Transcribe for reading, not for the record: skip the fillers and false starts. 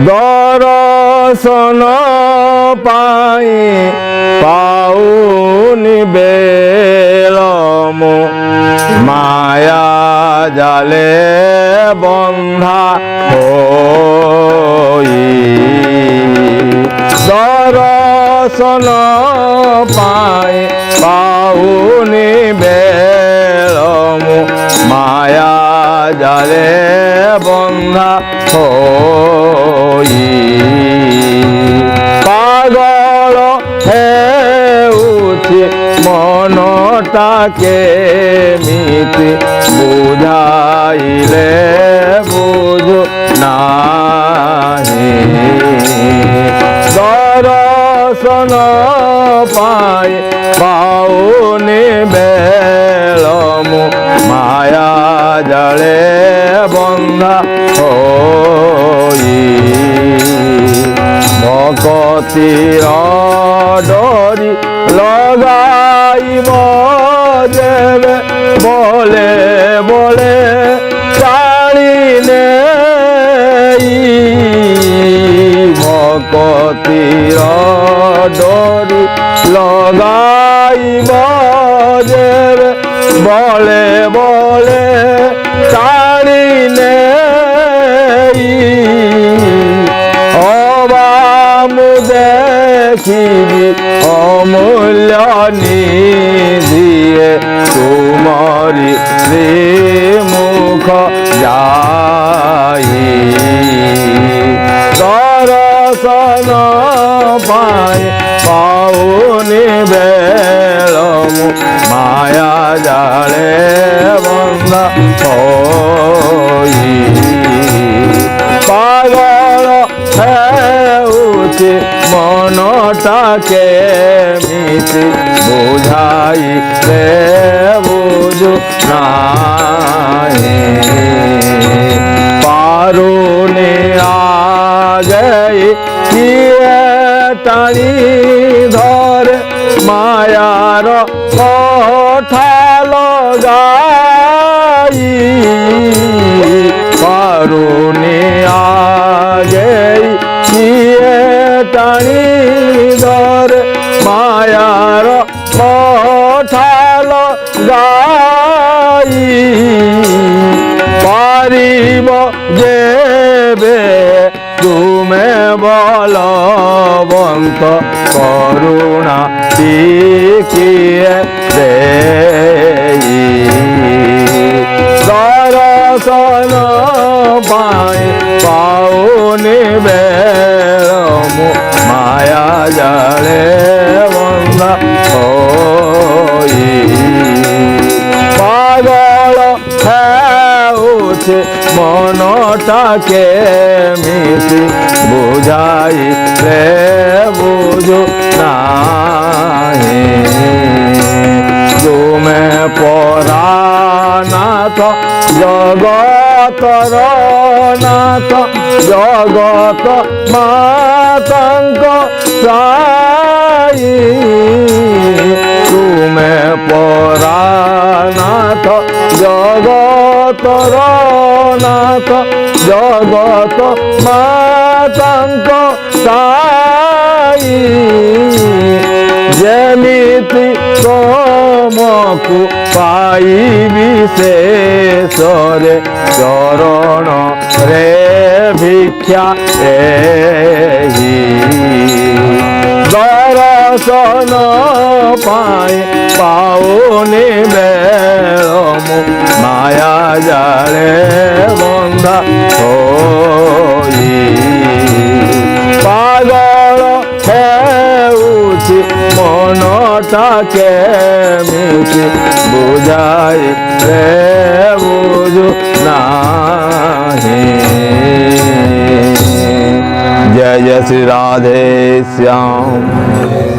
দর্শন পাই পাউনি বেলম মায়া জালে বন্ধা হই দর্শন পাই পাউনি বেলম মায়া জালে বন্ধা হই পাগল হেউছি মনটাকে মিতি বুঝাইলে বুঝো নাহি দর্শন পাই পাউনি বেলম মায়া জালে বন্ধা হই ভকতির ডরি লগাইব দেবে বলে বলে জানিনে ভকতির ডরি লগাইব দেবে বলে বলে জানিনে অবামু দেখিবি অমূল্য নিধিয়ে তুমরি শ্রীমুখ যাই দর্শন পাই পাউনি বেলম মায়া জালে বন্ধা হই পাগল হেউছি মনটাকে মিতি বুঝাইলে বুঝো নাহি পারুনি আগে কিয়ে টানি ধরে মায়ার কথা লগাই পারুনি আগে কিয়ে টানি ধরে মায়ার কথা লগাই পারিব যেবে তুমি বলবন্ত করুণা টিকিয়ে দেই দর্শন পাই পাউনি বেলম মায়া জালে বন্ধা হই পাগল হেউছি মনটাকে মিতি বুঝাইলে বুঝো নাহি তুমি পরানাথ জগতর নাথ জগত মাতঙ্গ সাই তুমি পরানাথ জগতর নাথ জগত মাতঙ্গ সাই যেমিতি তমকু পাইবি শেষরে চরণ রে ভিক্ষা এহি দর্শন পাই পাউনি বেলম মায়া জালে বন্ধা হই পাগল হেউছি মনটাকে মিতি বুঝাইলে বুঝো নাহি जय जय श्री राधे श्याम।